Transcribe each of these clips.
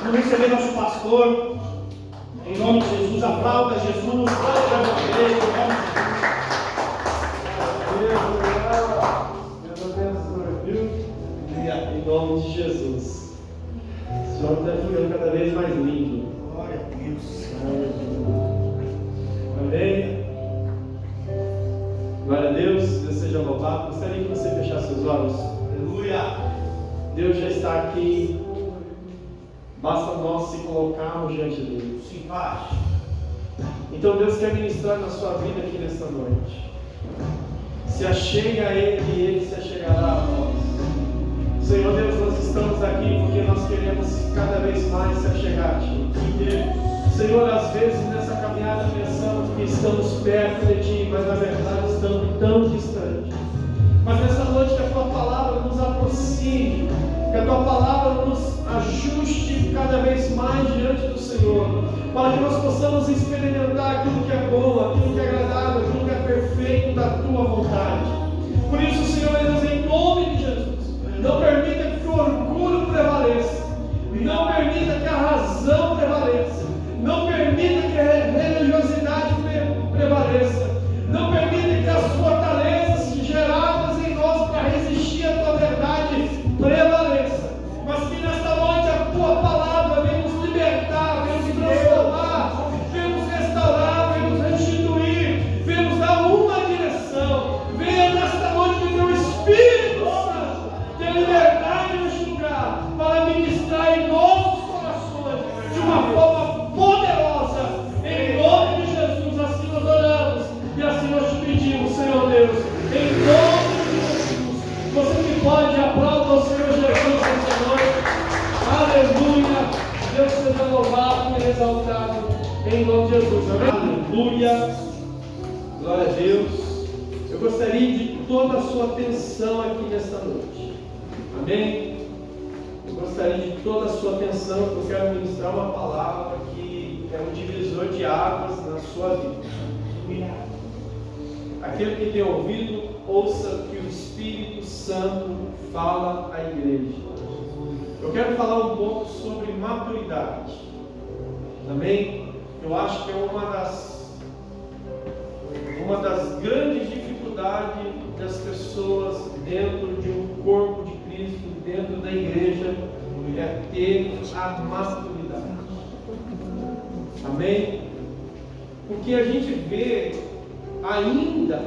Vamos receber nosso pastor. Em nome de Jesus, aplauda Jesus. Glória a Deus. Deus abençoe, viu? Em nome de Jesus. O Senhor está ficando cada vez mais lindo. Glória a Deus. Amém? Glória a Deus. Deus seja louvado. Gostaria que você fechasse seus olhos. Aleluia. Deus já está aqui. Basta nós se colocarmos diante dele. Sim, Pai. Então Deus quer ministrar na sua vida aqui nesta noite. Se achegue a Ele e Ele se achegará a nós. Senhor Deus, nós estamos aqui porque nós queremos cada vez mais se achegar a Ti. Senhor, às vezes nessa caminhada pensamos que estamos perto de Ti, mas na verdade estamos tão distantes. Mas nessa noite que a Tua Palavra nos aproxime, que a Tua Palavra nos ajuste cada vez mais diante do Senhor, para que nós possamos experimentar aquilo que é bom, aquilo que é agradável, aquilo que é perfeito da Tua vontade. Por isso, Senhor Deus, em nome de Jesus, não permita que o orgulho prevaleça, não permita que a razão prevaleça, não permita que a religiosidade prevaleça, não permita que as fortalezas geradas em nós para resistir à Tua verdade prevaleça, mas que nesta noite a Tua palavra venha nos libertar, venha nos transformar, venha nos restaurar, venha nos restituir, venha nos dar uma direção. Venha nesta noite que Teu Espírito Santo tenha liberdade neste lugar para ministrar em nossos corações de uma forma poderosa, em nome de Jesus. Assim nós oramos e assim nós te pedimos, Senhor Deus, em nome de Jesus. Você que pode, aplauda o Senhor Jesus nesta noite. Aleluia. Deus seja louvado e exaltado em nome de Jesus. Amém? Aleluia. Glória a Deus. Eu gostaria de toda a sua atenção aqui nesta noite. Amém? Eu gostaria de toda a sua atenção, porque eu quero ministrar uma palavra que é um divisor de águas na sua vida. Aquele que tem ouvido, ouça que o Espírito Santo fala à igreja. Eu quero falar um pouco sobre maturidade. Amém? Eu acho que é uma das grandes dificuldades das pessoas dentro de um corpo de Cristo, dentro da igreja, é ter a maturidade. Amém? Porque a gente vê ainda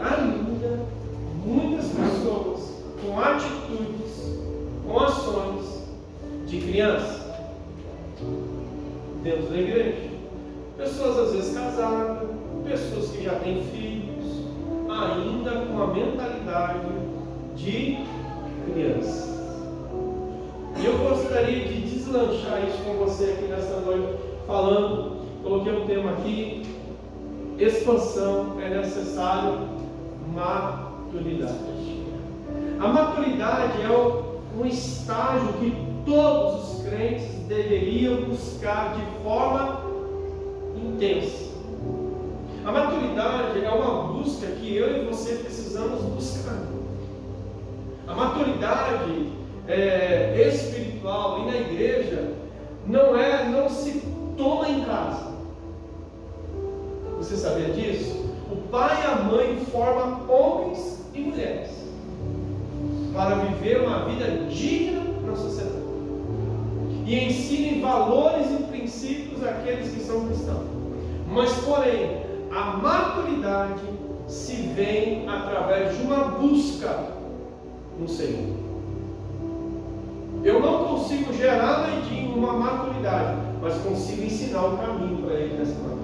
muitas pessoas com atitudes, com ações de criança dentro da igreja. Pessoas às vezes casadas, pessoas que já têm filhos, ainda com a mentalidade de criança. E eu gostaria de deslanchar isso com você aqui nesta noite, coloquei um tema aqui: expansão é necessário maturidade. A maturidade é um estágio que todos os crentes deveriam buscar de forma intensa. A maturidade é uma busca que eu e você precisamos buscar. A maturidade espiritual e na igreja não se toma em casa. Você sabia disso? O pai e a mãe formam homens e mulheres para viver uma vida digna na sociedade e ensinem valores e princípios àqueles que são cristãos. Mas, porém, a maturidade se vem através de uma busca no Senhor. Eu não consigo gerar no Edinho uma maturidade, mas consigo ensinar o caminho para ele nessa maturidade.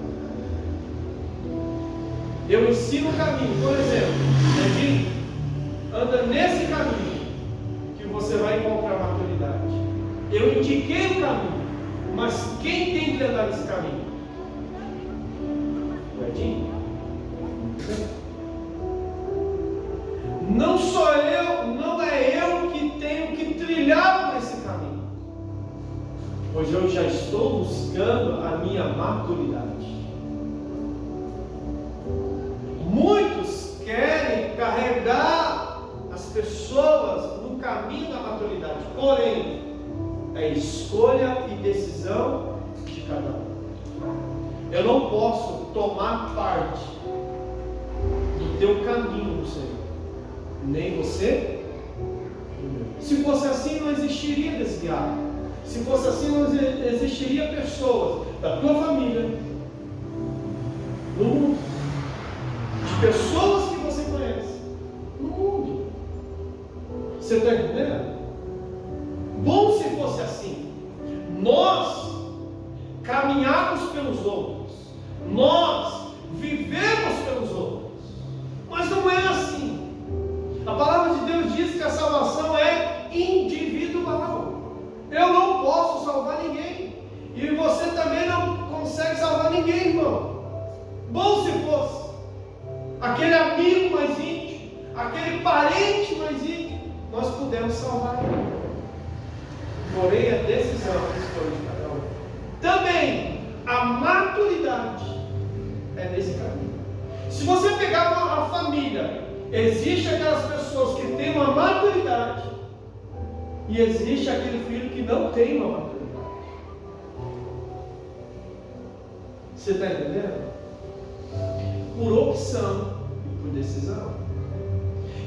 Eu ensino o caminho, por exemplo, Edinho, anda nesse caminho que você vai encontrar maturidade. Eu indiquei o caminho, mas quem tem que andar nesse caminho? O Edinho? Não sou eu, não é eu que tenho que trilhar por esse caminho, pois eu já estou buscando a minha maturidade. Muitos querem carregar as pessoas no caminho da maturidade, porém, é escolha e decisão de cada um. Eu não posso tomar parte do teu caminho, Senhor, nem você. Se fosse assim, não existiria desviado. Se fosse assim, não existiria pessoas da tua família, no mundo, de pessoas que você conhece, no mundo. Você está entendendo? Bom se fosse assim. Nós caminhamos pelos outros, nós vivemos pelos outros, mas não é assim. A palavra de Deus diz que a salvação é individual. Eu não posso salvar ninguém, e você também não consegue salvar ninguém, irmão. Bom se fosse aquele amigo mais íntimo, aquele parente mais íntimo, nós pudemos salvar ele. Porém, a decisão escolhe de cada um. Também a maturidade é nesse caminho. Se você pegar a família, existe aquelas pessoas que têm uma maturidade e existe aquele filho que não tem uma maturidade. Você está entendendo? Por opção e por decisão.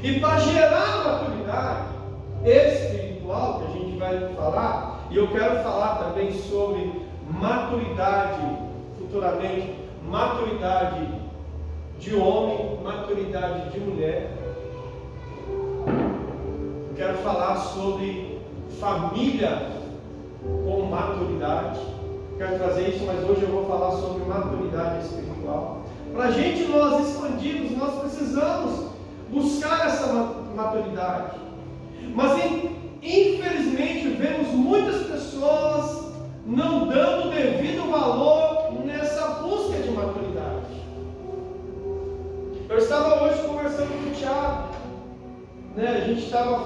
E para gerar maturidade espiritual, que a gente vai falar, e eu quero falar também sobre maturidade futuramente, maturidade de homem, maturidade de mulher. Eu quero falar sobre família com maturidade. Quero trazer isso, mas hoje eu vou falar sobre maturidade espiritual. Para a gente nós expandirmos, nós precisamos buscar essa maturidade. Mas infelizmente vemos muitas pessoas não dando devido valor nessa busca de maturidade. Eu estava hoje conversando com o Thiago, a gente estava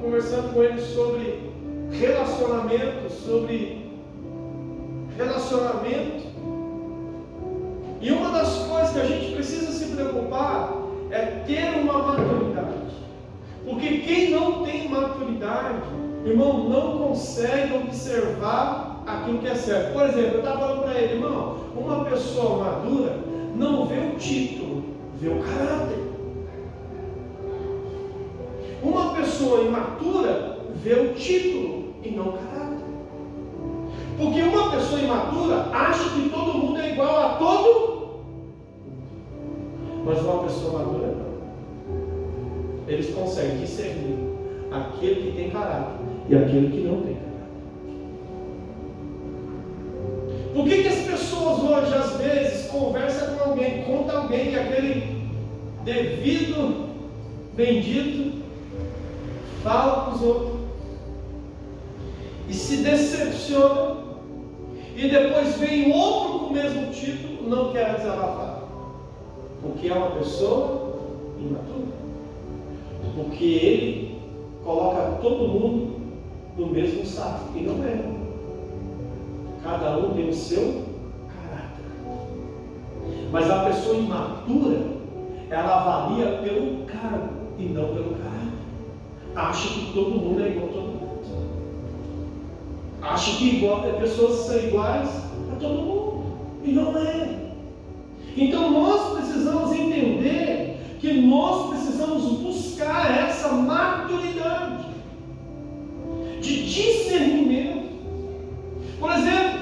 conversando com ele sobre relacionamento, e uma das coisas que a gente precisa se preocupar é ter uma maturidade. Porque quem não tem maturidade, irmão, não consegue observar aquilo que é certo. Por exemplo, eu estava falando para ele, irmão, uma pessoa madura não vê o título, vê o caráter. Uma pessoa imatura vê o título e não o caráter. Porque uma pessoa imatura acha que todo mundo é igual a todo mundo. Mas uma pessoa madura não. Eles conseguem discernir aquele que tem caráter e aquele que não tem caráter. Por que as pessoas hoje, às vezes, conversam com alguém, conta alguém que aquele devido, bendito, fala para os outros e se decepciona, e depois vem outro com o mesmo título, não quer desabafar, porque é uma pessoa imatura, porque ele coloca todo mundo no mesmo saco, e não é. Cada um tem o seu caráter. Mas a pessoa imatura, ela avalia pelo cargo e não pelo caráter. Acha que todo mundo é igual a todo mundo. Acha que pessoas são iguais a todo mundo. E não é. Então nós precisamos entender que nós precisamos buscar essa maturidade de discernimento. Por exemplo,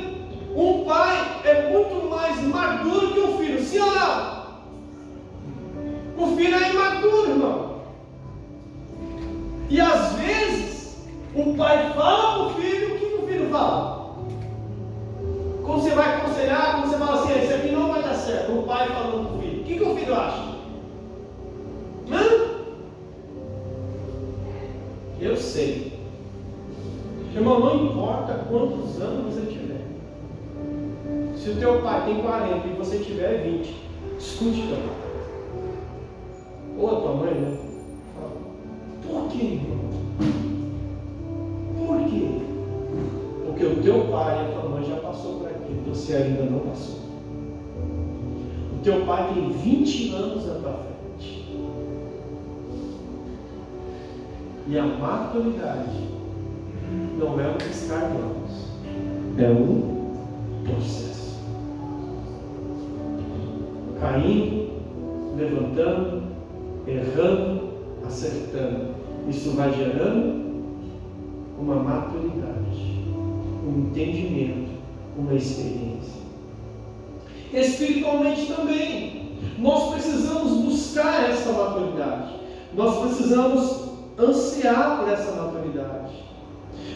um pai é muito mais maduro que um filho, sim ou não? O filho é imaturo, irmão. E às vezes o pai fala para o filho o que o filho fala. Quando você vai aconselhar, quando você fala assim, esse aqui não vai dar certo, o pai falando para o filho, o que o filho acha? Eu sei. Irmão, não importa quantos anos você tiver. Se o teu pai tem 40 e você tiver 20, escute teu pai. Ou a tua mãe, né? Por quê, irmão? Por quê? Porque o teu pai e a tua mãe já passou por aquilo, você ainda não passou. O teu pai tem 20 anos à tua frente. E a maturidade não é um piscar de olhos, é um processo. Caindo, levantando, errando, acertando. Isso vai gerando uma maturidade, um entendimento, uma experiência. Espiritualmente também, nós precisamos buscar essa maturidade. Nós precisamos ansiar por essa maturidade.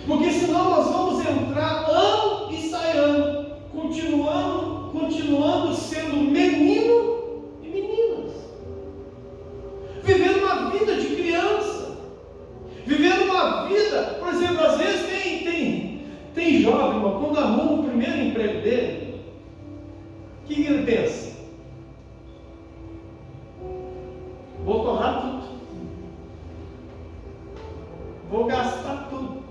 Porque senão nós vamos entrar ano e sai ano, continuando sendo menino e meninas. Vivendo uma vida de criança. Vivendo uma vida, por exemplo, às vezes tem jovem, irmão, quando arruma o primeiro emprego dele, o que ele pensa? Vou torrar tudo. Vou gastar tudo.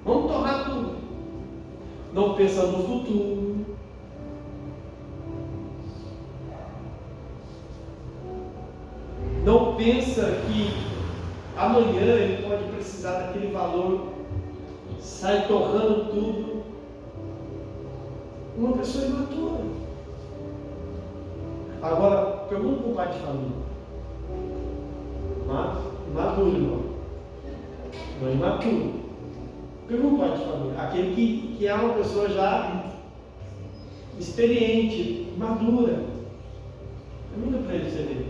Vamos torrar tudo. Não pensa no futuro. Não pensa que amanhã ele pode precisar daquele valor. Sai torrando tudo. Uma pessoa imatura. Agora, pergunta para o pai de família. Maduro, irmão. Não imaturo. Pergunta para o pai de família. Aquele que é uma pessoa já experiente, madura. Pergunta para ele, você vê.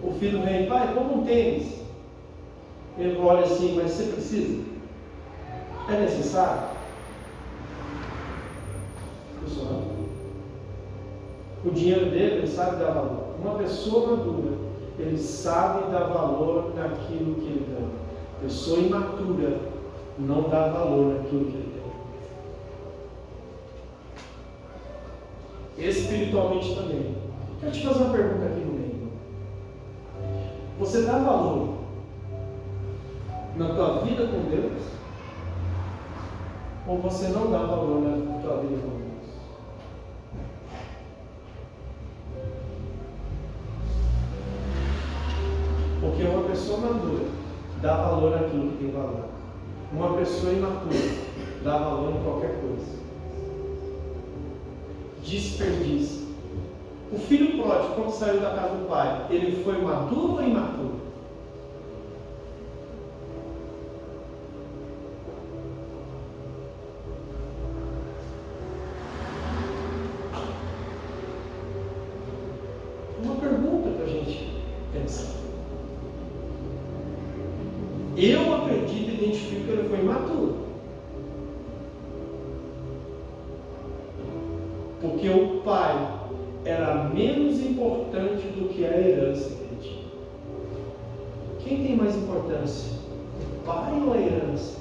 O filho vem, pai, como um tênis. Ele olha assim, mas você precisa? É necessário? Pessoal, o dinheiro dele, ele sabe dar valor. Uma pessoa madura, ele sabe dar valor naquilo que ele ganha. Pessoa imatura não dá valor naquilo que ele tem. Espiritualmente também. Quero te fazer uma pergunta aqui no meio. Você dá valor na tua vida com Deus? Ou você não dá valor na tua vida com Deus? Porque uma pessoa madura dá valor naquilo que tem valor. Uma pessoa imatura dá valor em qualquer coisa. Desperdício. O filho pródigo, quando saiu da casa do pai, ele foi maduro ou imaturo? Uma pergunta para a gente pensar. Eu acredito e identifico que ele foi imaturo. Porque o pai era menos importante do que a herança que ele tinha. Quem tem mais importância? O pai ou a herança?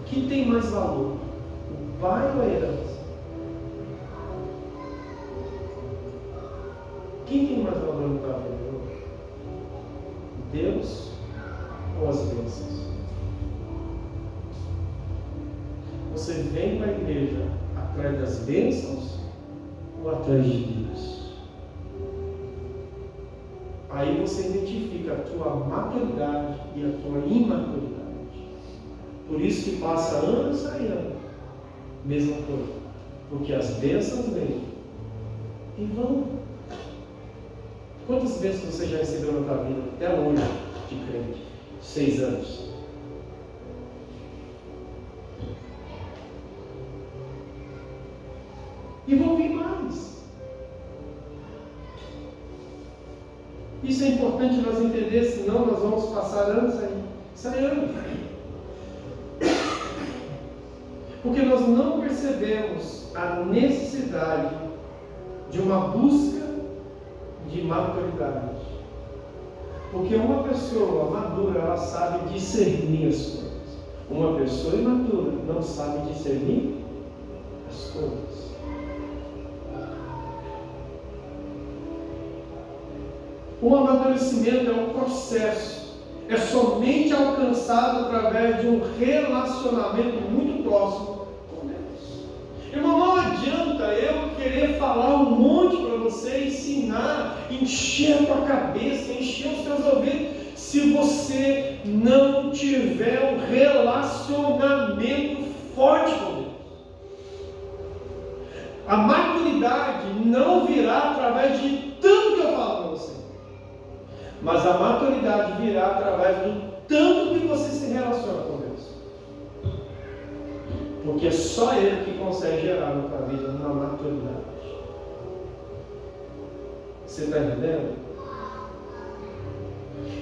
Quem tem mais valor? O pai ou a herança? Quem tem mais valor no tua vida? Deus ou as bênçãos? Você vem para a igreja atrás das bênçãos ou atrás de Deus? Aí você identifica a tua maturidade e a tua imaturidade. Por isso que passa ano e sai ano. Mesma coisa. Porque as bênçãos vêm e vão. Quantas bênçãos você já recebeu na tua vida até hoje de crente? 6 anos. E vão vir mais. Isso é importante nós entender, senão nós vamos passar anos aí. Sai anos. Porque nós não percebemos a necessidade de uma busca de maturidade. Porque uma pessoa madura, ela sabe discernir as coisas. Uma pessoa imatura não sabe discernir as coisas. O amadurecimento é um processo. É somente alcançado através de um relacionamento muito próximo com Deus. Irmão, não adianta eu querer falar um monte para você você ensinar, encher a tua cabeça, encher os teus ouvidos, se você não tiver um relacionamento forte com Deus. A maturidade não virá através de tanto que eu falo para você, mas a maturidade virá através do tanto que você se relaciona com Deus. Porque é só Ele que consegue gerar na tua vida uma maturidade. Você está entendendo?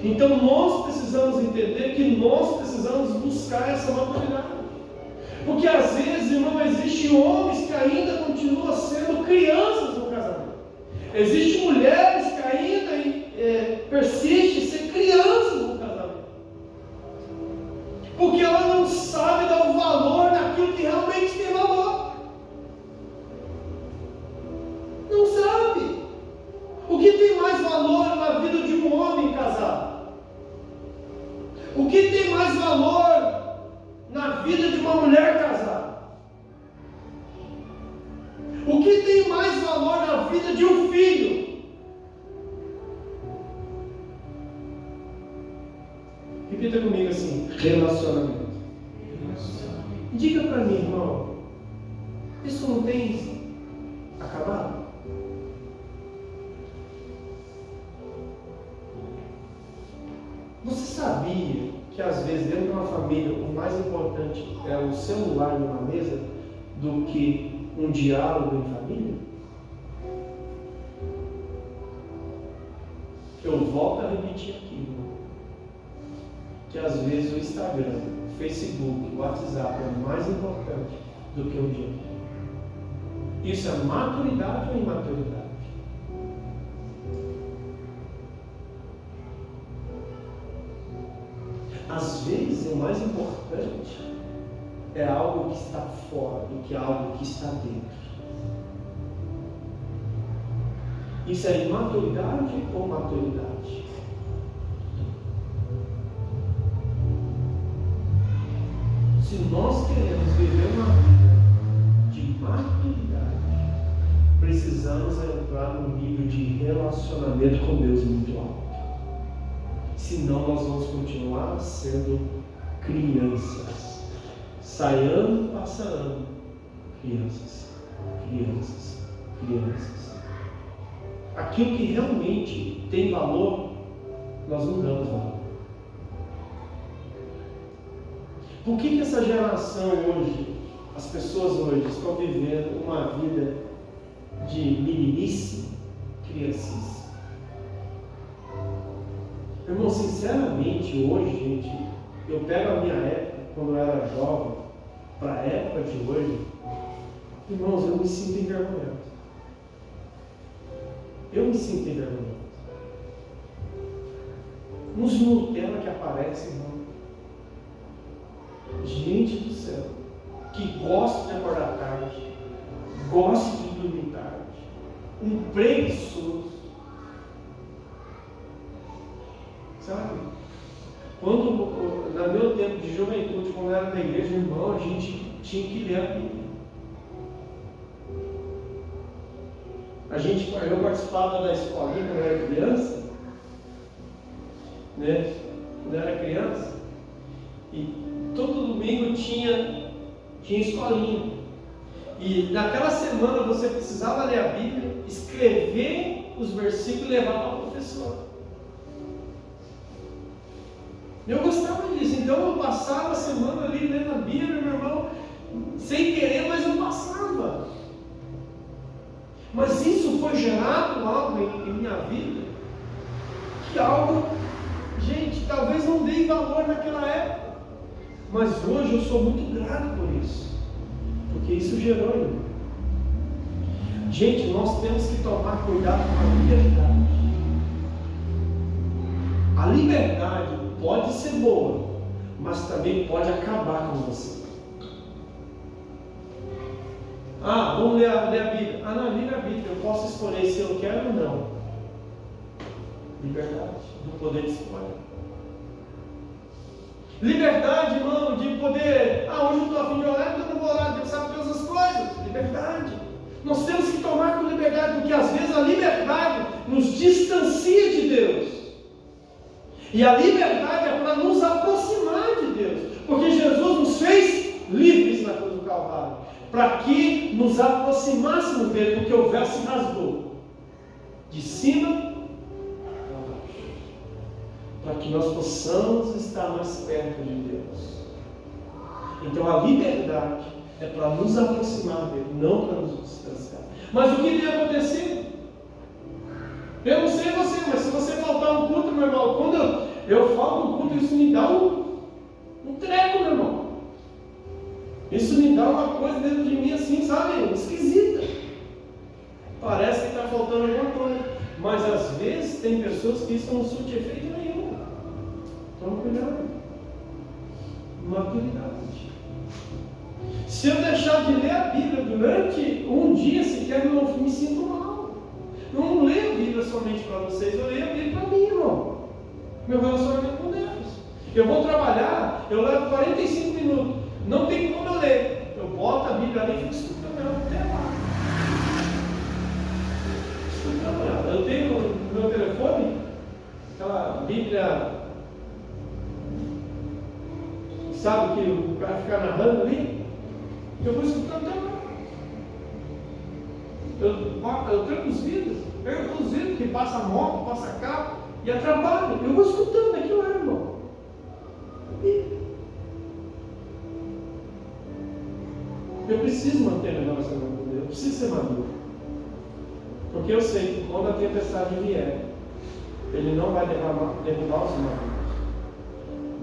Então nós precisamos entender que nós precisamos buscar essa maturidade. Porque às vezes, irmão, existem homens que ainda continuam sendo crianças no casamento. Existem mulheres que ainda persistem em ser crianças no casamento. Porque ela não sabe dar o valor naquilo que realmente tem valor. Não sabe. O que tem mais valor na vida de um homem casado? O que tem mais valor na vida de uma mulher casada? O que tem mais valor na vida de um filho? Repita comigo assim: relacionamento. Diga para mim, irmão, isso não tem acabado? Você sabia que às vezes dentro de uma família o mais importante é o celular numa mesa do que um diálogo em família? Eu volto a repetir aqui, irmão, que às vezes o Instagram, o Facebook, o WhatsApp é mais importante do que o diálogo. Isso é maturidade ou imaturidade? Às vezes o mais importante é algo que está fora do que algo que está dentro. Isso é imaturidade ou maturidade? Se nós queremos viver uma vida de maturidade, precisamos entrar num nível de relacionamento com Deus muito alto. Senão nós vamos continuar sendo crianças. Sai ano, passa ano. Crianças, crianças, crianças. Aquilo que realmente tem valor, nós não damos valor. Por que essa geração hoje, as pessoas hoje estão vivendo uma vida de meninice, criancice? Irmão, sinceramente, hoje, gente, eu pego a minha época, quando eu era jovem, para a época de hoje, irmãos, eu me sinto envergonhado. Eu me sinto envergonhado. Uns Nutella que aparecem, irmão. Gente do céu, que gosta de acordar tarde, gosta de dormir tarde, um preguiçoso. Sabe? Quando, no meu tempo de juventude, quando eu era na igreja, irmão, a gente tinha que ler a Bíblia. Eu participava da escolinha quando eu era criança, né? Quando eu era criança, e todo domingo tinha escolinha. E naquela semana você precisava ler a Bíblia, escrever os versículos e levar para o professor. Eu gostava disso, então eu passava a semana ali lendo a Bíblia, meu irmão, sem querer, mas eu passava. Mas isso foi gerado algo em minha vida, que algo, gente, talvez não dei valor naquela época, mas hoje eu sou muito grato por isso, porque isso gerou em mim. Gente, nós temos que tomar cuidado com a liberdade. A liberdade pode ser boa, mas também pode acabar com você. Vamos ler a Bíblia. Não, livre-arbítrio, eu posso escolher se eu quero ou não. Liberdade, do poder de escolha. Liberdade, irmão, de poder, hoje eu estou a fim de orar, então eu não vou orar, Deus sabe todas as coisas. Liberdade. Nós temos que tomar com liberdade, porque às vezes a liberdade nos distancia de Deus. E a liberdade é para nos aproximar de Deus, porque Jesus nos fez livres na cruz do Calvário, para que nos aproximássemos dele, porque o véu se rasgou de cima para baixo, para que nós possamos estar mais perto de Deus. Então a liberdade é para nos aproximar dele, não para nos distanciar. Mas o que tem acontecido? Eu não sei você, mas se você faltar um culto, meu irmão, quando eu falto um culto, isso me dá um treco, meu irmão. Isso me dá uma coisa dentro de mim assim, sabe, esquisita. Parece que está faltando alguma coisa. Mas às vezes tem pessoas que isso não surte efeito nenhum. Toma cuidado. Maturidade. Se eu deixar de ler a Bíblia durante um dia sequer, eu me sinto mal. Eu não leio a Bíblia somente para vocês, eu leio a Bíblia para mim, irmão. Meu relacionamento com Deus. Eu vou trabalhar, eu levo 45 minutos. Não tem como eu ler. Eu boto a Bíblia ali e fico escutando ela até lá. Escutando ela. Eu tenho no meu telefone aquela Bíblia, sabe, que o cara fica narrando ali. Eu vou escutando até lá. Eu tranco os vidros, pego os vidros que passa a moto, passa carro e atrapalha. Eu vou escutando aquilo lá, irmão. Eu preciso manter meu relacionamento com Deus, eu preciso ser maduro. Porque eu sei que quando a tempestade vier, Ele não vai derrubar os imaturos,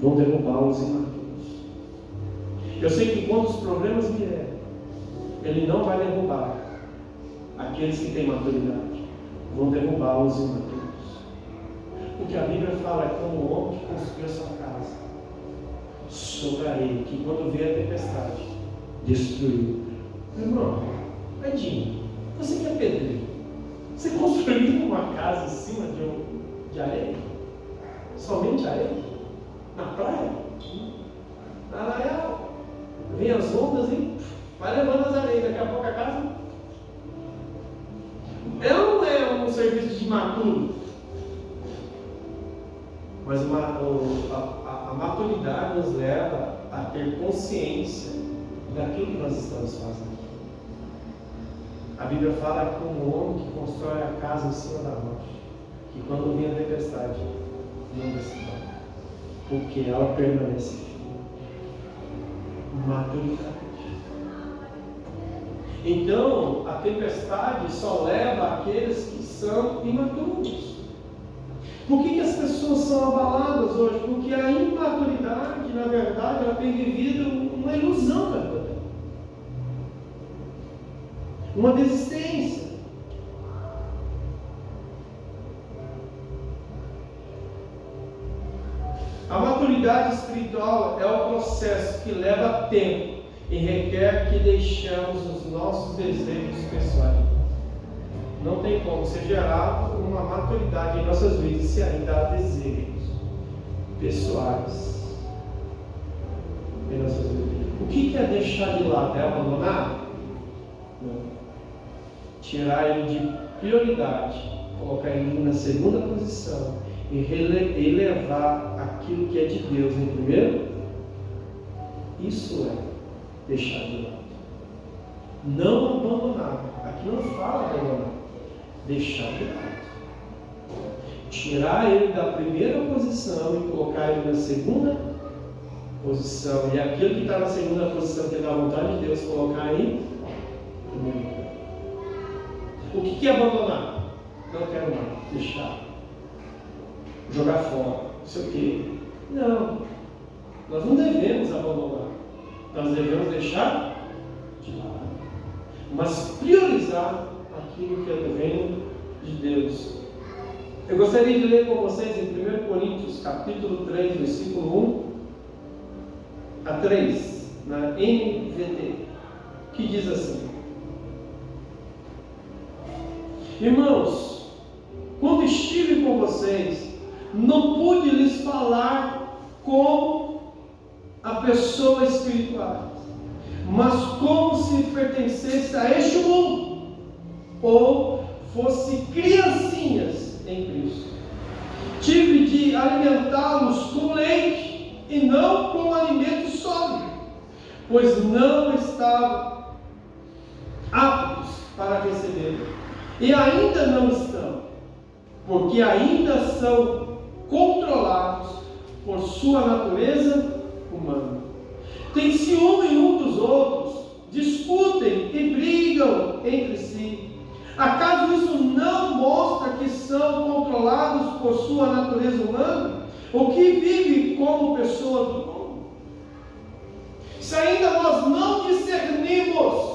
vão derrubar os imaturos. Eu sei que quando os problemas vierem, Ele não vai derrubar aqueles que têm maturidade, vão derrubar os imaturos. Porque a Bíblia fala é como o homem que construiu a sua casa sobre a ele, que quando veio a tempestade, destruiu. Meu irmão, Edinho, você que é pedreiro, você construiu uma casa em cima de areia? Somente areia? Na praia? Na arraial? Vem as ondas e vai levando as areias, daqui a pouco a casa. Não é um serviço de imaturo, mas a maturidade nos leva a ter consciência daquilo que nós estamos fazendo. A Bíblia fala com um homem que constrói a casa em cima da rocha, que quando vem a tempestade, não destrói, porque ela permanece firme. Maturidade. Então, a tempestade só leva aqueles que são imaturos. Por que as pessoas são abaladas hoje? Porque a imaturidade, na verdade, ela tem vivido uma ilusão, né? Uma desistência. A maturidade espiritual é o processo que leva tempo e requer que deixemos os nossos desejos pessoais. Não tem como ser gerado uma maturidade em nossas vidas se ainda há desejos pessoais em nossas vidas. O que é deixar de lado? É abandonar? Não. Tirar ele de prioridade, colocar ele na segunda posição e elevar aquilo que é de Deus em primeiro. Isso é deixar de lado. Não abandonar. Aqui não fala abandonar. Deixar de lado. Tirar ele da primeira posição e colocar ele na segunda posição. E aquilo que está na segunda posição, que é da vontade de Deus, colocar em primeiro. O que é abandonar? Não quero mais. Deixar. Jogar fora. Não sei o quê. Não. Nós não devemos abandonar. Nós devemos deixar de lado. Mas priorizar aquilo que é do reino de Deus. Eu gostaria de ler com vocês em 1 Coríntios, capítulo 3, versículo 1 a 3, na NVT, que diz assim: Irmãos, quando estive com vocês, não pude lhes falar como a pessoa espiritual, mas como se pertencesse a este mundo, ou fosse criancinhas em Cristo. Tive de alimentá-los com leite e não com alimento sólido, pois não estavam aptos para receber, e ainda não estão, porque ainda são controlados por sua natureza humana. Tem ciúme um dos outros, discutem e brigam entre si. Acaso isso não mostra que são controlados por sua natureza humana? Ou que vivem como pessoas do mundo? Se ainda nós não discernimos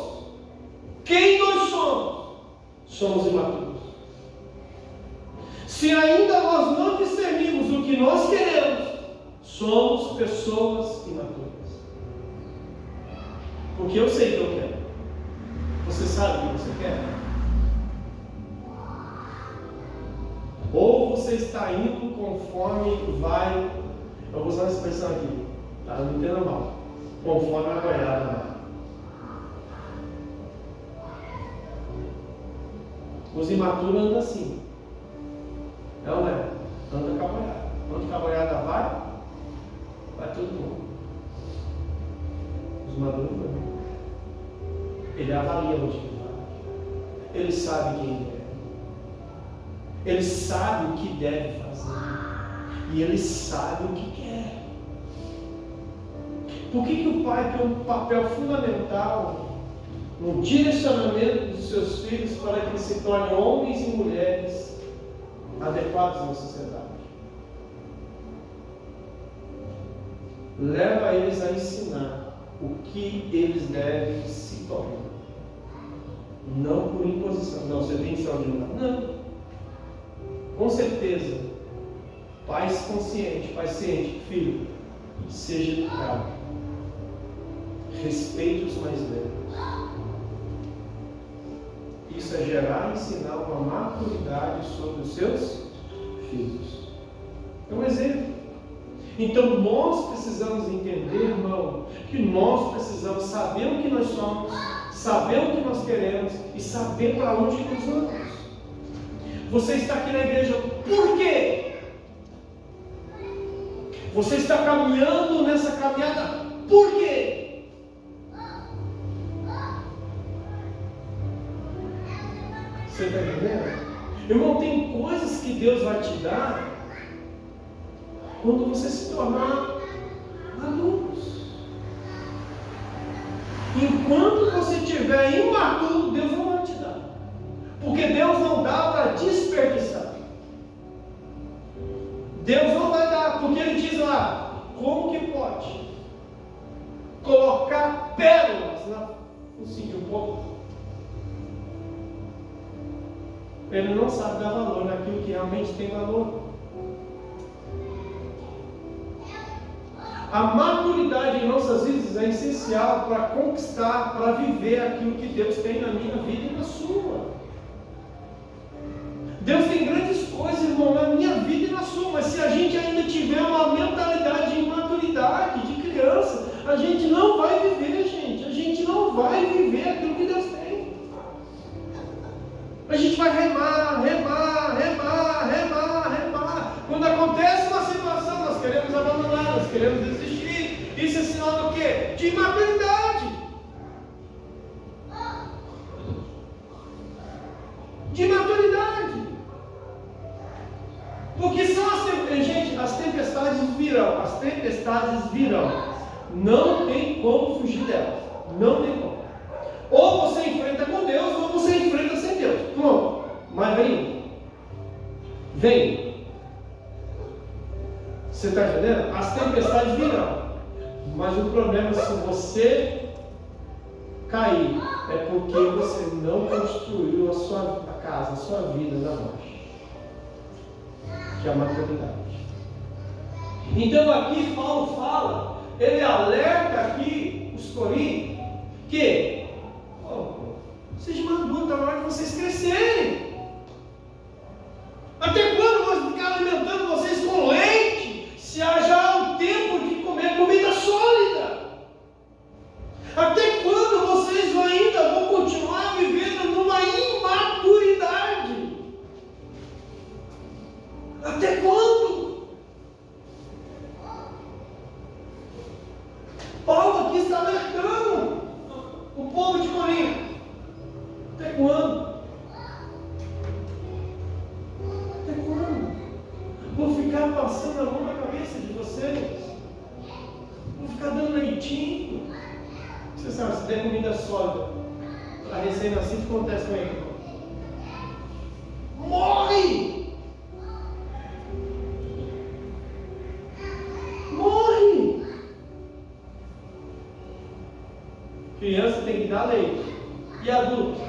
quem nós somos, somos imaturos. Se ainda nós não discernimos o que nós queremos, somos pessoas imaturas. Porque eu sei o que eu quero. Você sabe o que você quer? Ou você está indo conforme vai, eu vou usar uma expressão aqui, tá? Não entenda mal, conforme a goiaba vai. Os imaturos andam assim, é ou não é? Anda com a boiada. Onde a boiada vai todo mundo. Os maduros não. Ele avalia onde ele vai. Ele sabe quem ele é. Ele sabe o que deve fazer. E ele sabe o que quer. Por que o pai tem um papel fundamental no direcionamento dos seus filhos para que eles se tornem homens e mulheres adequados na sociedade? Leva eles a ensinar o que eles devem se tornar. Não por imposição. Não, você tem que ser ordenado. Não. Com certeza. Pais conscientes, pai ciente, filho, seja educado. Respeite os mais velhos. Isso é gerar e ensinar uma maturidade sobre os seus filhos. É um exemplo. Então nós precisamos entender, irmão, que nós precisamos saber o que nós somos, saber o que nós queremos e saber para onde nós vamos. Você está aqui na igreja por quê? Você está caminhando nessa caminhada por quê? Você está entendendo? Irmão, tem coisas que Deus vai te dar quando você se tornar adulto. Enquanto você estiver imaturo, Deus não vai te dar. Porque Deus não dá para desperdiçar. Deus não vai dar, porque Ele diz lá, como que pode colocar pérolas na focinha de um povo? Ele não sabe dar valor naquilo que realmente tem valor. A maturidade em nossas vidas é essencial para conquistar, para viver aquilo que Deus tem na minha vida e na sua. Deus tem grandes coisas, irmão, na minha vida e na sua, mas se a gente ainda tiver uma mentalidade de imaturidade, de criança, a gente não vai viver, gente. A gente não vai viver aquilo que Deus tem. A gente vai remar. Quando acontece uma situação, nós queremos abandonar, nós queremos desistir. Isso é sinal do quê? De imaturidade. De maturidade. Porque são as tempestades virão. As tempestades virão. Não tem como fugir delas. Não tem como. Ou você enfrenta com Deus, ou você enfrenta sem Deus. Pronto. Mas vem. Você está entendendo? As tempestades virão. Mas o problema é se você cair, é porque você não construiu a sua casa, a sua vida na rocha, que é a maturidade. Então aqui Paulo fala, ele alerta aqui os coríntios que seja maduro, está na hora de vocês crescerem. Até quando eu vou ficar alimentando vocês com leite, se já o tempo de comer comida sólida? Até quando vocês ainda vão continuar vivendo numa imaturidade? se der comida sólida para recém-nascido, o que acontece com ele? Morre! Morre! Criança tem que dar leite. E adulto?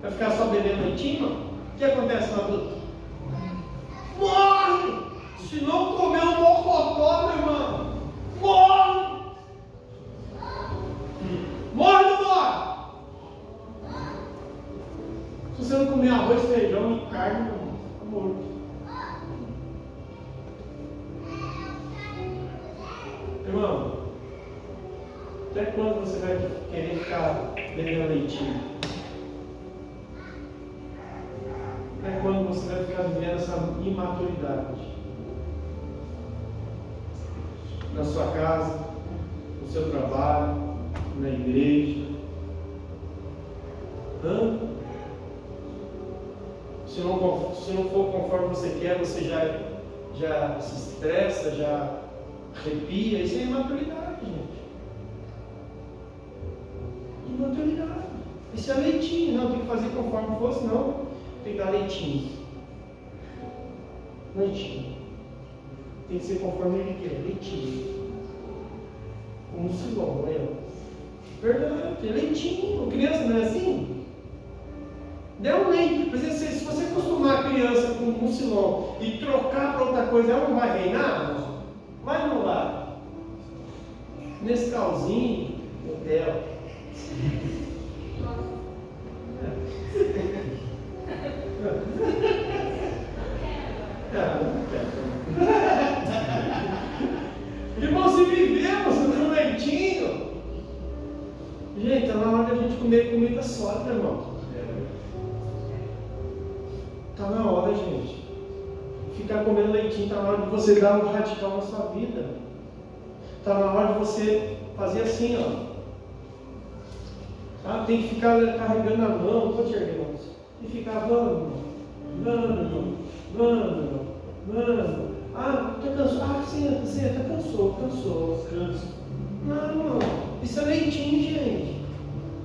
Vai ficar só bebendo leitinho? O que acontece com adulto? Morre! Se não comer um mocotó, meu irmão, morre! Morre ou não morre? Se você não comer arroz, feijão e carne, meu irmão, está morto. Irmão, até quando você vai querer ficar bebendo leitinho? Até quando você vai ficar vivendo essa imaturidade? Na sua casa, no seu trabalho, na igreja. Se não for conforme você quer, você já se estressa, já arrepia. Isso é imaturidade, gente. Imaturidade. Isso é leitinho. Não, tem que fazer conforme fosse, não. Tem que dar leitinho. Leitinho. Tem que ser conforme ele quer, leitinho. Como se não, né? Verdade, é leitinho. Criança não é assim? Dê um leite. Por exemplo, se você acostumar a criança com um mucilão e trocar para outra coisa, ela não vai reinar? Vai ou não vai? Nesse calzinho, Nutella. Irmão, se vivemos no leitinho, gente, está na hora de a gente comer comida sólida, irmão. Está na hora, gente. Ficar comendo leitinho, está na hora de você dar um radical na sua vida. Está na hora de você fazer assim, ó. Tá? Tem que ficar carregando a mão, pode erguer, irmãos. E ficar, vamos. Ah, tá cansado. Ah, senta, cansou. Canso. Não, isso é leitinho, gente.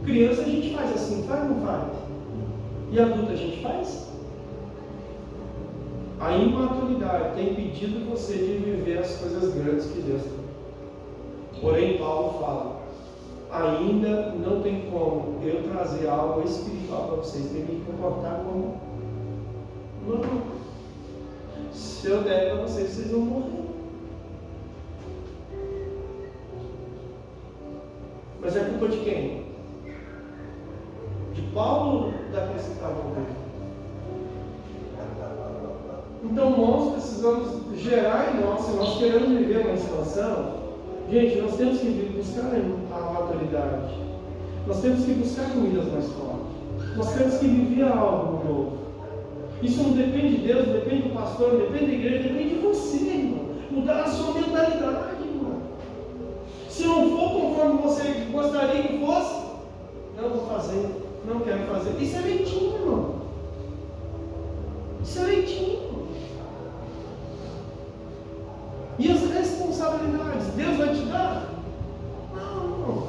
Criança a gente faz assim, faz ou não faz? E adulto a gente faz? A imaturidade tem impedido você de viver as coisas grandes que Deus tem. Porém, Paulo fala, ainda não tem como eu trazer algo espiritual para vocês, tem que me comportar como normal. Se eu der para vocês, vocês vão morrer. Mas é culpa de quem? De Paulo ou daqueles que estavam com Então nós precisamos gerar em nós, se nós queremos viver uma expansão, gente, nós temos que buscar a maturidade. Nós temos que buscar comidas mais fortes. Nós temos que viver algo novo. Isso não depende de Deus, não depende do pastor, não depende da igreja, depende de você, irmão. Mudar a sua mentalidade, irmão. Se não for conforme você gostaria que fosse, não vou fazer, não quero fazer. Isso é leitinho, irmão. Isso é leitinho. E as responsabilidades, Deus vai te dar? Não.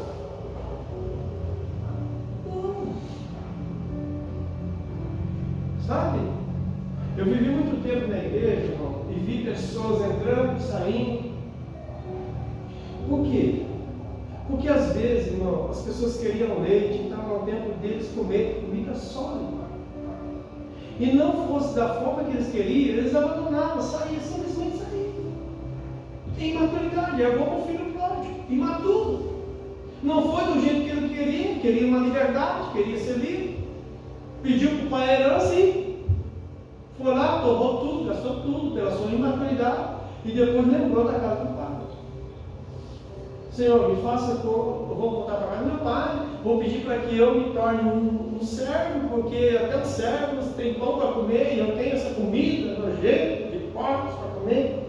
Sabe? Eu vivi muito tempo na igreja, irmão, e vi pessoas entrando e saindo. Por quê? Porque às vezes, irmão, as pessoas queriam leite e estava no tempo deles comer comida sólida. E não fosse da forma que eles queriam, eles abandonavam, saíam, simplesmente saíam. Imaturidade, é como o filho pródigo, imaturo. Não foi do jeito que ele queria uma liberdade, queria ser livre. Pediu para o pai a herança e foi lá, tomou tudo, gastou tudo pela sua imaturidade e depois lembrou da casa do pai. Senhor, me faça, eu vou voltar para a casa do meu pai, vou pedir para que eu me torne um servo, porque até os servos têm pão para comer e eu tenho essa comida nojenta de porcos para comer.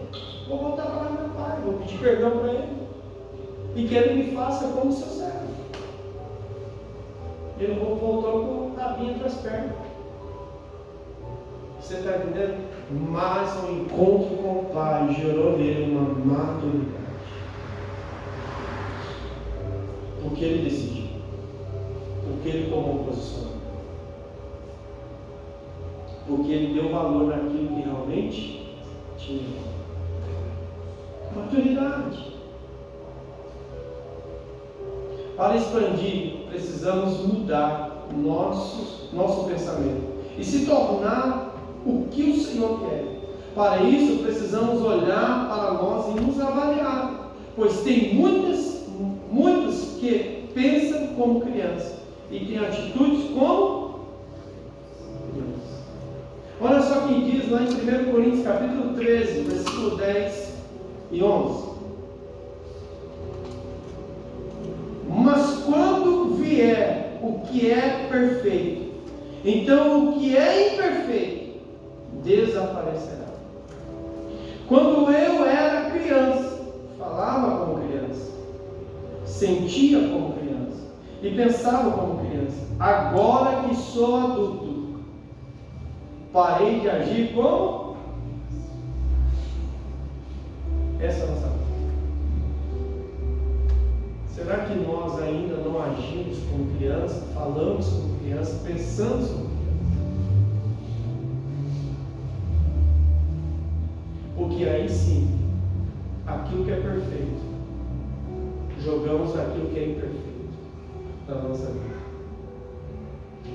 Vou voltar para a casa do meu pai, vou pedir perdão para ele e que ele me faça como seu servo. Ele voltou com o rabinho entre as pernas. Você está entendendo? Mas o encontro com o pai gerou nele uma maturidade. Porque ele decidiu. Porque ele tomou posicionamento. Porque ele deu valor naquilo que realmente tinha. Maturidade. Para expandir, precisamos mudar nosso pensamento e se tornar o que o Senhor quer. Para isso, precisamos olhar para nós e nos avaliar, pois tem muitos que pensam como criança e têm atitudes como criança. Olha só quem diz lá em 1 Coríntios capítulo 13, versículo 10 e 11. Mas quando vier o que é perfeito, então o que é imperfeito desaparecerá. Quando eu era criança, falava como criança, sentia como criança e pensava como criança. Agora que sou adulto, parei de agir como? Essa é a nossa vida. Será que nós ainda não agimos como criança, falamos como criança, pensamos como criança? Porque aí sim, aquilo que é perfeito, jogamos aquilo que é imperfeito na nossa vida.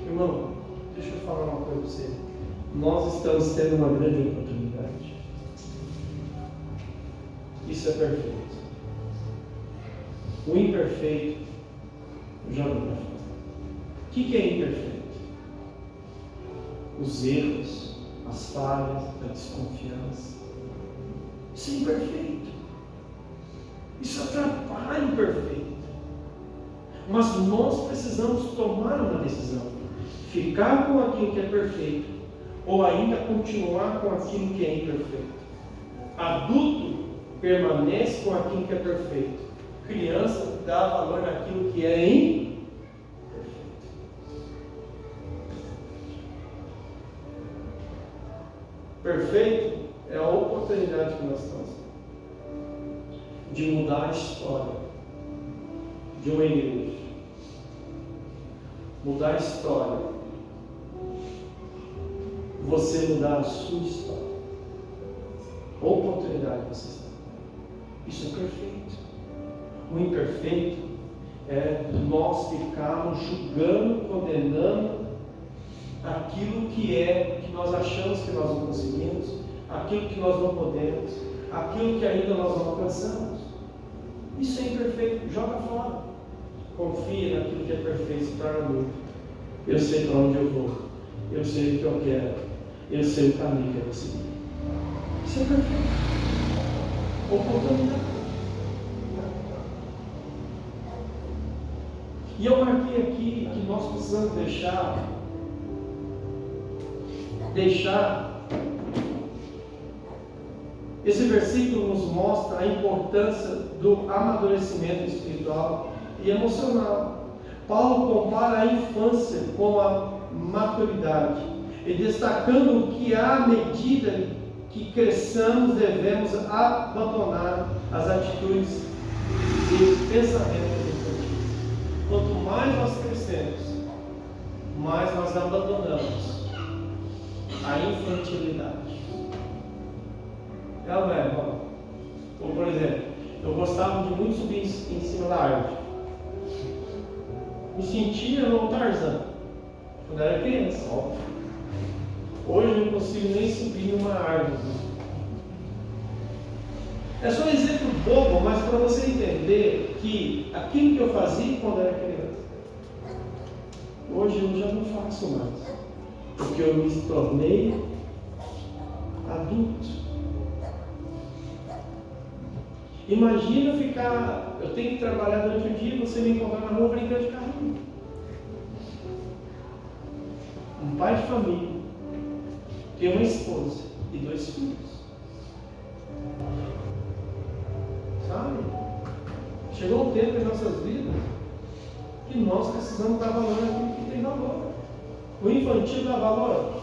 Irmão, deixa eu falar uma coisa para você. Nós estamos tendo uma grande oportunidade. Isso é perfeito. O imperfeito, joga para fora. O que é imperfeito? Os erros, as falhas, a desconfiança. Isso é imperfeito. Isso atrapalha o perfeito. Mas nós precisamos tomar uma decisão. Ficar com aquilo que é perfeito ou ainda continuar com aquilo que é imperfeito. Adulto permanece com aquilo que é perfeito. Criança dá valor naquilo que é imperfeito. Perfeito é a oportunidade que nós temos de mudar a história de uma igreja. Mudar a história. Você mudar a sua história. Oportunidade que você está. Isso é perfeito. O imperfeito é nós ficarmos julgando, condenando aquilo que nós achamos que nós não conseguimos, aquilo que nós não podemos, aquilo que ainda nós não alcançamos. Isso é imperfeito, joga fora. Confia naquilo que é perfeito, se torna muito. Eu sei para onde eu vou, eu sei o que eu quero, eu sei o caminho que eu vou seguir. Isso é perfeito. Oportunidade. E eu marquei aqui que nós precisamos deixar esse versículo nos mostra a importância do amadurecimento espiritual e emocional. Paulo compara a infância com a maturidade e destacando que à medida que cresçamos devemos abandonar as atitudes e pensamentos infantis. Quanto mais nós crescemos, mais nós abandonamos a infantilidade. Ela é, irmão. Como por exemplo, eu gostava de muito subir em cima da árvore. Me sentia no Tarzan quando era criança, óbvio. Hoje eu não consigo nem subir numa árvore. É só um exemplo bobo, mas para você entender que aquilo que eu fazia quando era criança, hoje eu já não faço mais, porque eu me tornei adulto. Imagina eu tenho que trabalhar durante o dia e você me encontrar na rua brincando de carrinho. Um pai de família, tem uma esposa e 2 filhos. Sabe? Chegou um tempo em nossas vidas que nós precisamos dar valor naquilo que tem valor. O infantil dá valor.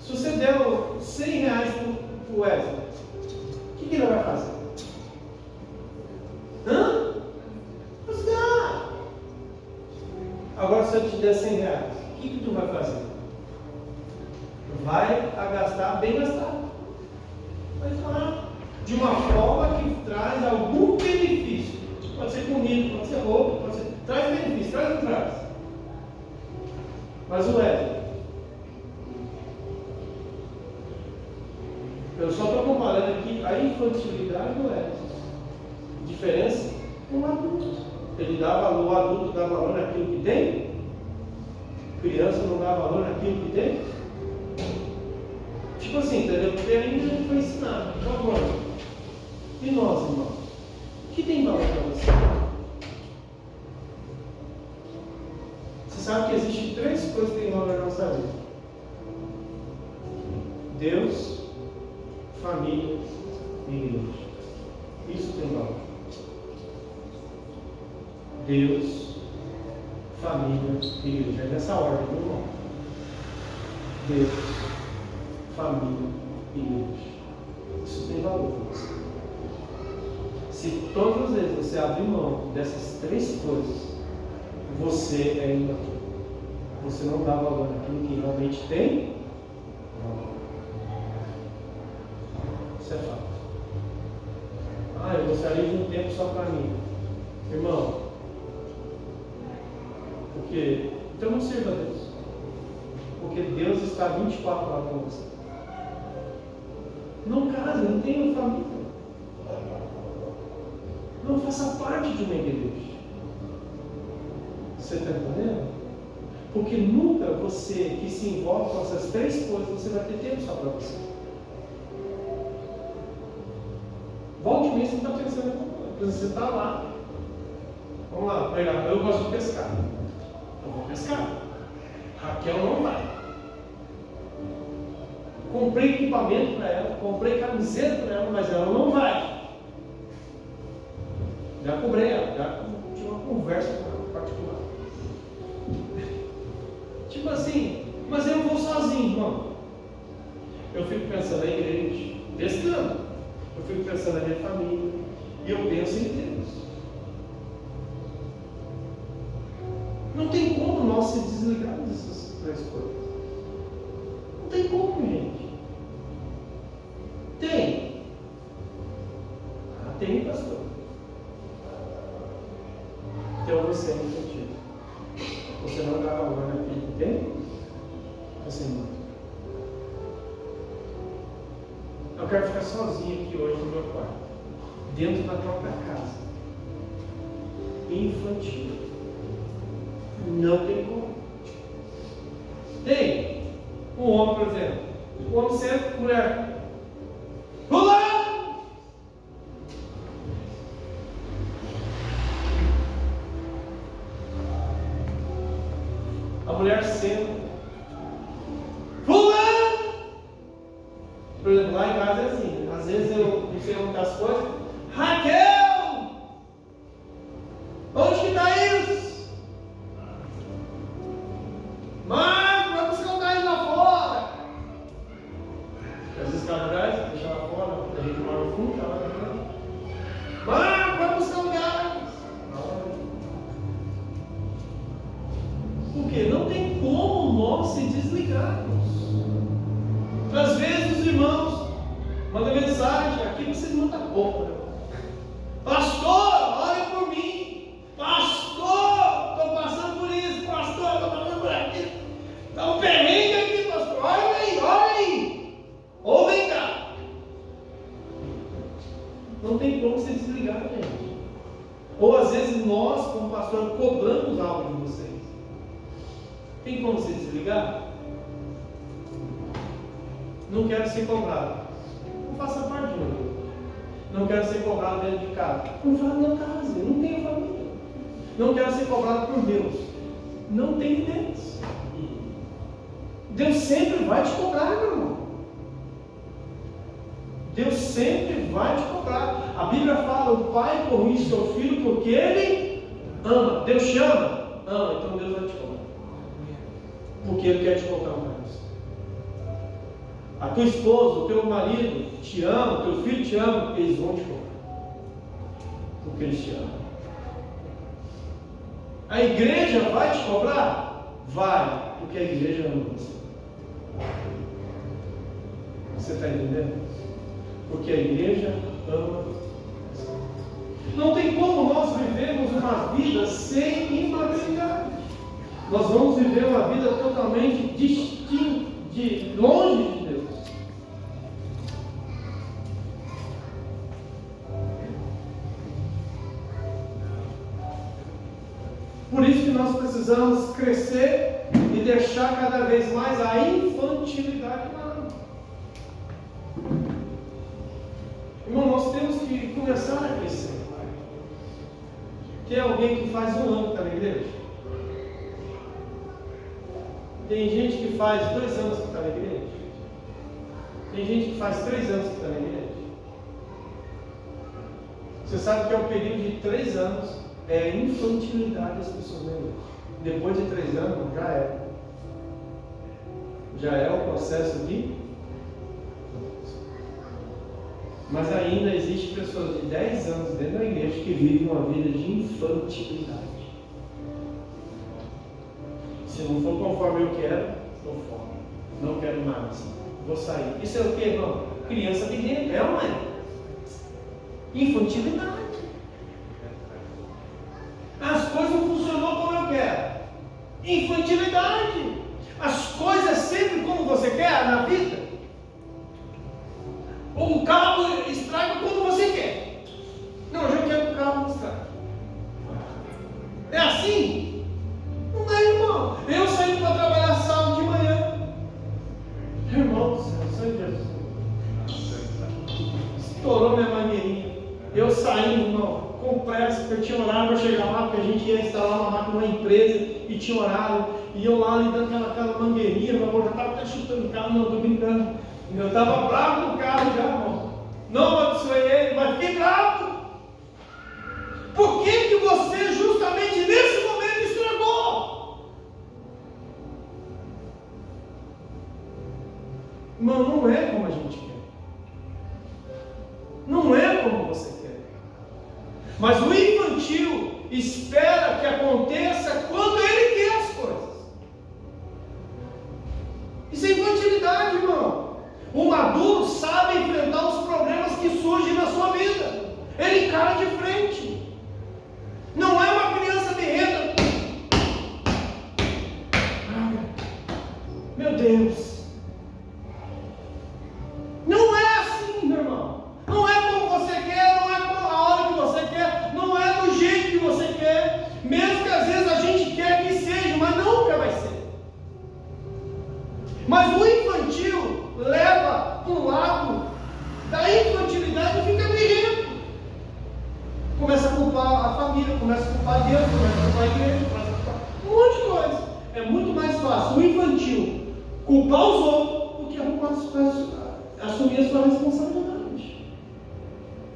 Se você der R$100 para o Wesley, o que ele vai fazer? Vai Agora, se eu te der 100 reais, o que tu vai fazer? Vai gastar bem gastado. Vai falar de uma forma que traz algum benefício. Pode ser comida, pode ser roupa, pode ser. Traz benefício, traz ou não traz? Mas o Éder, eu só estou comparando aqui a infantilidade do Éder. Diferença com o adulto. Ele dá valor, o adulto dá valor naquilo que tem, criança não dá valor naquilo que tem. Tipo assim, entendeu? Porque ainda não foi ensinado. Então agora, e nós, irmãos? O que tem valor para você? Você sabe que existem 3 coisas que têm valor na nossa vida: Deus, família e igreja. Isso tem valor. Deus, família e igreja. É nessa ordem, meu irmão. Deus, família e igreja. Isso tem valor para você. Se todas as vezes você abrir mão dessas 3 coisas, você é imaturo. Você não dá valor naquilo que realmente tem valor. Isso é fato. Eu gostaria de um tempo só para mim. Irmão, porque então não sirva a Deus. Porque Deus está 24 horas com você. Não case, não tenha família. Não faça parte de uma igreja. Você está entendendo? Porque nunca você que se envolve com essas 3 coisas, você vai ter tempo só para você. Volte mesmo, você está pensando, você está lá. Vamos lá, pegar. Eu gosto de pescar. Eu vou pescar. Raquel não vai. Comprei equipamento para ela, comprei camiseta para ela, mas ela não vai. Já cobrei ela, já tive uma conversa com ela particular. Tipo assim, mas eu vou sozinho, irmão. Eu fico pensando na igreja, pescando. Eu fico pensando na minha família. E eu penso em Deus. Não tem como nós se desligarmos dessas 3 coisas. Não tem como, gente. Tem. Tem, pastor. Então você é infantil. Você não dá valor naquilo que tem. Você não. Eu quero ficar sozinho aqui hoje no meu quarto, dentro da própria casa. Infantil. Não tem como. Tem. Um homem, por exemplo. O homem senta, mulher. Pula! A mulher senta. Pula! Por exemplo, lá em casa é assim. Às vezes eu não sei onde as coisas. Raquel! Onde que está isso? Marcos, vai buscar um gás lá fora. Às vezes cada gás, deixa lá fora, a gente mora no fundo, tá lá na frente. Marcos, vai buscar um gás. Por quê? Não tem como nós se desligarmos. Às vezes os irmãos mandam mensagem, aqui vocês mandam pouco, né? Pastor, ore por mim. Pastor, estou passando por isso. Pastor, estou passando por aqui. Está um perrengue aqui, pastor. Olha aí, olha aí. Ou vem cá. Não tem como se desligar, gente. Ou às vezes nós, como pastor, cobramos algo de vocês. Tem como se desligar? Não quero ser cobrado. Não faça parte de um. Não quero ser cobrado dentro de casa. Não fala minha casa, eu não tenho família. Não quero ser cobrado por Deus. Não tem Deus. Deus sempre vai te cobrar, meu irmão. Deus sempre vai te cobrar. A Bíblia fala: o pai corrige seu filho porque ele ama. Deus chama? Ama, então Deus vai te cobrar. Porque Ele quer te colocar um mais. A tua esposa, o teu marido te ama, o teu filho te ama, eles vão te cobrar. Porque eles te amam. A igreja vai te cobrar? Vai, porque a igreja ama você. Você está entendendo? Porque a igreja ama você. Não tem como nós vivermos uma vida sem imaturidade. Nós vamos viver uma vida totalmente distinta, longe de Deus. Por isso que nós precisamos crescer e deixar cada vez mais a infantilidade humana. Irmão, nós temos que começar a crescer. Tem alguém que faz 1 ano que está na igreja? Tem gente que faz 2 anos que está na igreja? Tem gente que faz 3 anos que está na igreja? Você sabe que é o período de 3 anos, é a infantilidade das pessoas na igreja. Depois de 3 anos, já é. Já é o processo de... Mas ainda existe pessoas de 10 anos dentro da igreja que vivem uma vida de infantilidade. Se não for conforme eu quero, estou fora. Não quero mais. Vou sair. Isso é o que, irmão? Criança pequena. É ou não é? Infantilidade. As coisas não funcionam como eu quero. Infantilidade. As coisas sempre como você quer na vida. Ou o carro estraga quando você quer. Não, eu já quero que o carro não estrague. É assim? Não é, irmão. Eu saí para trabalhar sábado de manhã. Irmão do céu, Senhor Jesus. Estourou minha mangueirinha. Eu saí, irmão, com pressa, porque eu tinha horário para chegar lá, porque a gente ia instalar uma máquina numa empresa e tinha horário. E eu lá lidando com aquela mangueirinha, meu amor, já estava até chutando o carro, não, estou brincando. Eu estava bravo no carro já, irmão. Não abençoei ele, mas fiquei bravo. Por que você justamente nesse momento estragou? Irmão, não é como a gente quer. Não é como você quer. Mas o infantil espera que aconteça quando ele quer as coisas. Isso é infantilidade, irmão. O maduro sabe enfrentar os problemas que surgem na sua vida. Ele encara de frente. Não é uma criança berrenta. Meu Deus. Não é assim, meu irmão. Não é como você quer, não é a hora que você quer, não é do jeito que você quer. Mesmo que às vezes a gente quer que seja, mas nunca vai ser. Mas o infantil leva para o lado da infantilidade e fica berrento. Começa a culpar a família, começa a culpar Deus, começa a culpar a igreja, começa a culpar um monte de coisa. É muito mais fácil o infantil culpar os outros do que assumir a sua responsabilidade.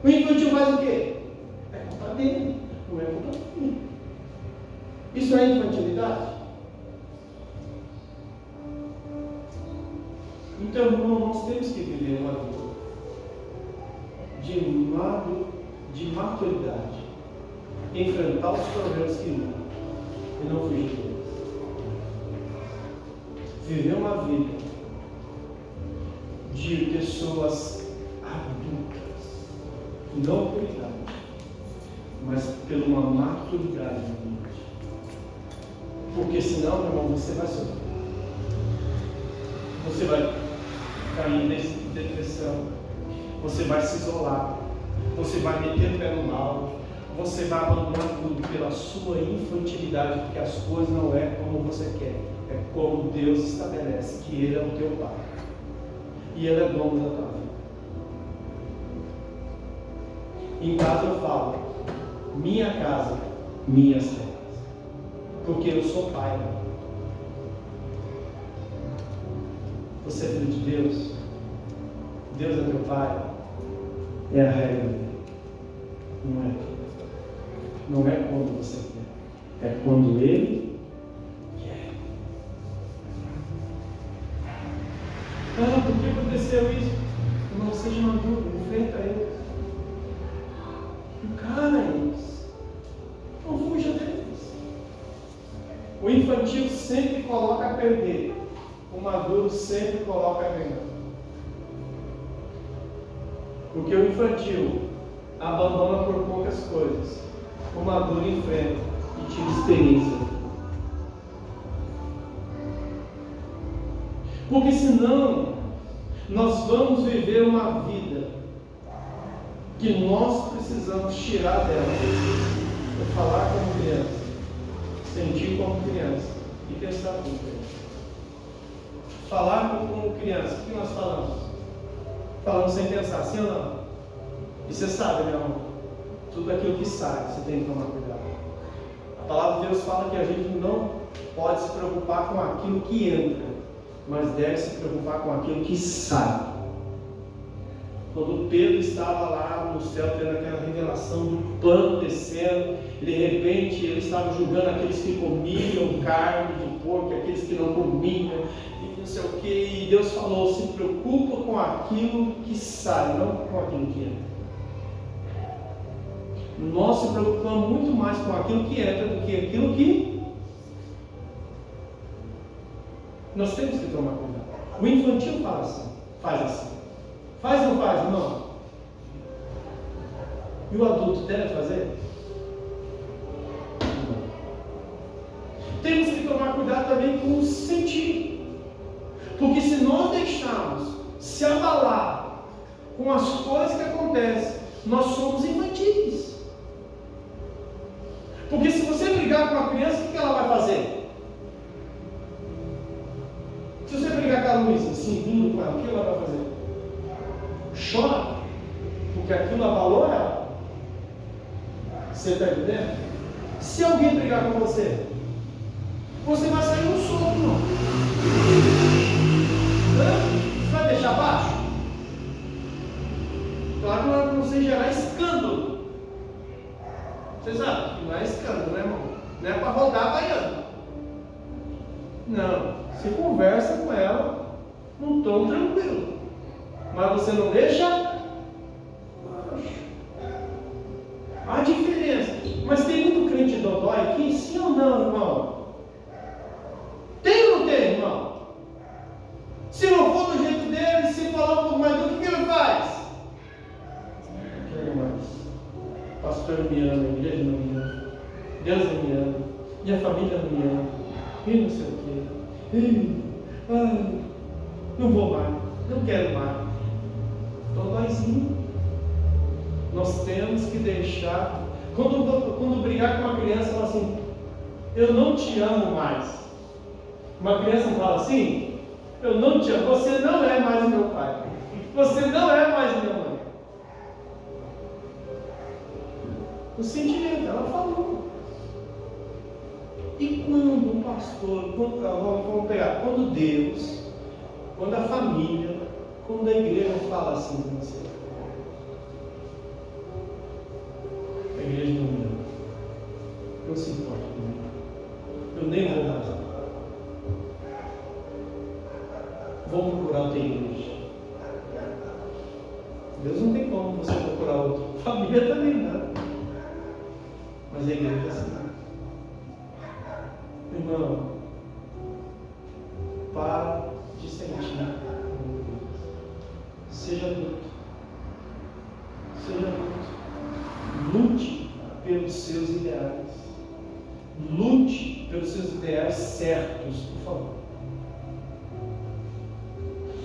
O infantil faz o quê? É culpa dele, não é culpa dele. Isso é infantilidade? Então, irmão, nós temos que viver uma vida de maturidade, enfrentar os problemas que vêm e não fugir deles. Viver uma vida de pessoas adultas, não por idade, mas por uma maturidade. Porque senão, meu irmão, você vai sofrer. Você vai cair em depressão, você vai se isolar, você vai meter o pé no mal, você vai abandonar tudo pela sua infantilidade, porque as coisas não é como você quer, é como Deus estabelece, que Ele é o teu Pai, e Ele é dono da tua vida. Em casa eu falo, minha casa, minhas regras, porque eu sou pai, irmão. Você é filho de Deus? Deus é teu Pai? É a regra dele. Não é. Não é quando você quer. É quando Ele quer. Ah, por que aconteceu isso? Não seja maduro, enfrenta eles. Encara eles. Não fuja deles. O infantil sempre coloca a perder, o maduro sempre coloca a ganhar. Porque o infantil abandona por poucas coisas, o maduro enfrenta e tira experiência. Porque senão, nós vamos viver uma vida que nós precisamos tirar dela. É falar como criança, sentir como criança e pensar como criança. Falar como criança, o que nós falamos? Falamos sem pensar, sim ou não? E você sabe, meu amor, tudo aquilo que sai, você tem que tomar cuidado. A palavra de Deus fala que a gente não pode se preocupar com aquilo que entra, mas deve se preocupar com aquilo que sai. Quando Pedro estava lá no céu, tendo aquela revelação do pano descendo, e de repente ele estava julgando aqueles que comiam carne de porco, aqueles que não comiam, e não sei o que, e Deus falou: se preocupa com aquilo que sai, não com aquilo que entra. Nós se preocupamos muito mais com aquilo que entra do que aquilo que nós temos que tomar cuidado. O infantil faz assim. Faz ou não faz, irmão? E o adulto deve fazer? Não. Temos que tomar cuidado também com o sentir. Porque se nós deixarmos se abalar com as coisas que acontecem, nós somos infantis. Porque se você brigar com uma criança, o que ela vai fazer? Se você brigar com a Luísa, assim, rindo com ela, o que ela vai fazer? Chora, porque aquilo abalou ela. Você está entendendo? Se alguém brigar com você, você vai sair um soco, não? Você vai deixar baixo? Claro que não é para você gerar escândalo. Você sabe que não é escândalo, né, irmão? Não é para rodar baiano. Não, você conversa com ela num tom tranquilo. Mas você não deixa. Há diferença. Mas tem muito crente dodói aqui, sim ou não, irmão? Tem ou não tem, irmão? Se não for do jeito dele, se falar um pouco mais do que ele faz? Não quero mais. Pastor me ama, a igreja não me ama, Deus não me ama, minha família não me ama, e não sei o quê. Não vou mais, não quero mais. Dodóizinho. Nós temos que deixar. Quando brigar com uma criança, fala assim: eu não te amo mais. Uma criança fala assim: eu não te amo, você não é mais meu pai, você não é mais minha mãe. O sentimento, ela falou. E quando o pastor, vamos pegar, quando Deus, quando a família, quando a igreja fala assim com você, a igreja não me ama, não se importa comigo, eu nem vou mais. Vou procurar outra igreja. Deus não tem como você procurar outra, família também não. Mas a igreja é assim. Irmão, para de sentir. Seja adulto. Seja adulto. Lute pelos seus ideais. Lute pelos seus ideais certos, por favor.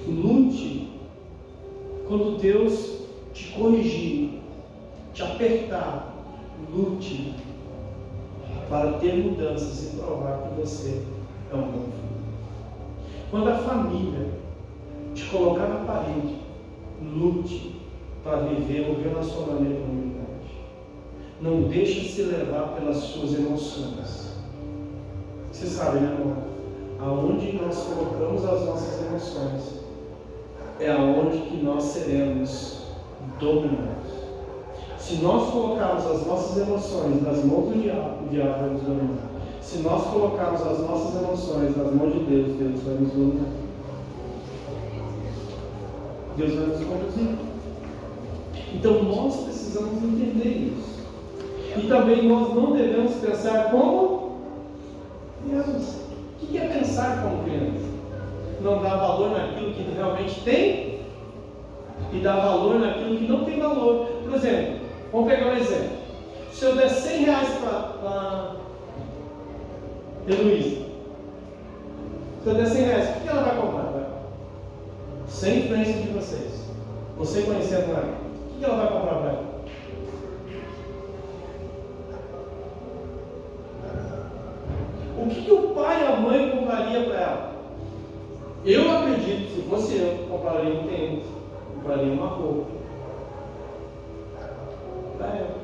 Lute quando Deus te corrigir, te apertar. Lute para ter mudanças e provar que você é um bom filho. Quando a família te colocar na parede, lute para viver um relacionamento com a humanidade. Não deixe se levar pelas suas emoções. Você sabe, né, amor? Aonde nós colocamos as nossas emoções é aonde que nós seremos dominados. Se nós colocarmos as nossas emoções nas mãos do diabo, o diabo vai nos dominar. Se nós colocarmos as nossas emoções nas mãos de Deus, Deus vai nos dominar. Deus vai nos conduzir. Então nós precisamos entender isso. E também nós não devemos pensar como Deus. O que é pensar como criança? Não dá valor naquilo que realmente tem e dá valor naquilo que não tem valor. Por exemplo, vamos pegar um exemplo. Se eu der 100 reais para Heloísa, se eu der 100 reais, o que ela vai comprar? Sem influência de vocês. Você conhecendo ela, o que ela vai comprar para ela? O que o pai e a mãe compraria para ela? Eu acredito, se fosse eu, compraria um tênis, compraria uma roupa para ela.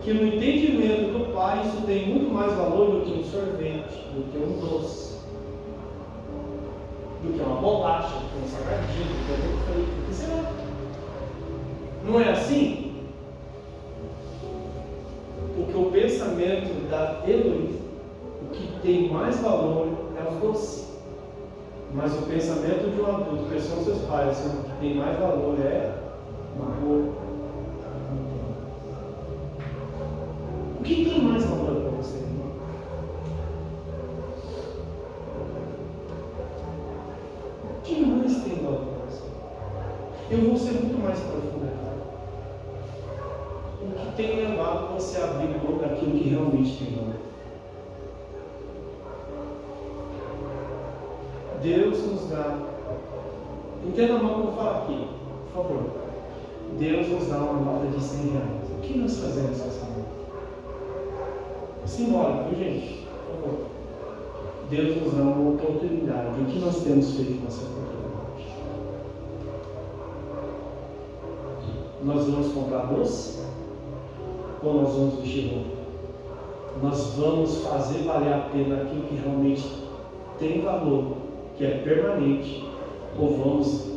Que no entendimento do pai isso tem muito mais valor do que um sorvete, do que um doce, do que uma bolacha, do que um salgadinho, do que um frito, do que sei lá. Não é assim? Porque o pensamento da Heloísa, o que tem mais valor é os doces. Mas o pensamento de um adulto, que são seus pais, o que tem mais valor é uma roupa. O que tem mais valor para você, irmão? O que mais tem valor para você? Eu vou ser muito mais profundo aqui. O que tem levado você a abrir mão daquilo que realmente tem valor? Deus nos dá. Entenda mal o que eu falo aqui, por favor. Deus nos dá uma nota de 100 reais. O que nós fazemos com essa nota? Simbólico, viu, gente? Por favor. Deus nos dá uma oportunidade. O que nós temos feito com essa oportunidade? Nós vamos comprar doce? Ou nós vamos vestir roupa? Nós vamos fazer valer a pena aquilo que realmente tem valor, que é permanente, ou vamos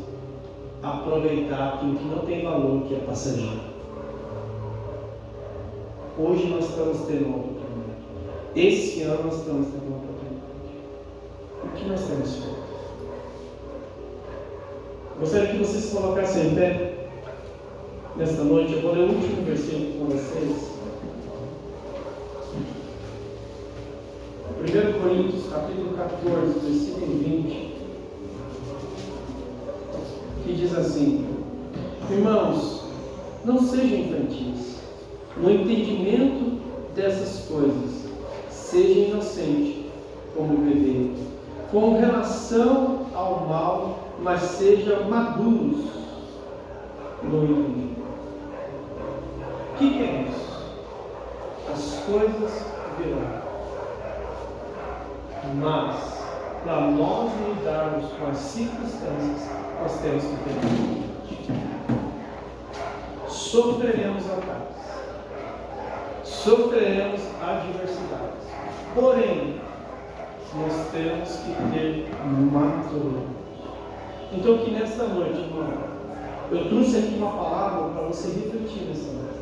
aproveitar aquilo que não tem valor, que é passageiro? Hoje nós estamos tendo uma oportunidade. Esse ano nós estamos tendo uma oportunidade. O que nós temos feito? Gostaria que vocês se colocassem em pé nesta noite. Eu vou ler o último versículo com vocês. 1 Coríntios, capítulo 14, versículo 20, que diz assim: irmãos, não sejam infantis no entendimento dessas coisas, seja inocente como o bebê, com relação ao mal, mas sejam maduros no entendimento. O que é isso? As coisas virão. Mas, para nós lidarmos com as circunstâncias, nós temos que ter. Sofreremos ataques, sofreremos adversidades, porém, nós temos que ter maturidade. Então, que nesta noite, irmão, eu trouxe aqui uma palavra para você refletir nessa noite.